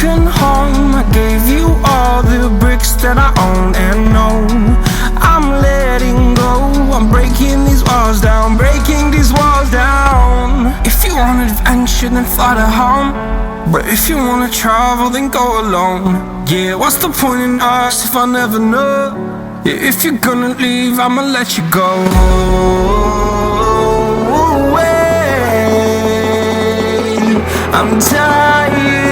broken home. I gave you all the bricks that I own and know. I'm letting go, I'm breaking these walls down, breaking these walls down. If you want adventure, then fly to home. But if you wanna travel, then go alone. Yeah, what's the point in us if I never know? Yeah, if you're gonna leave, I'ma let you go. I'm tired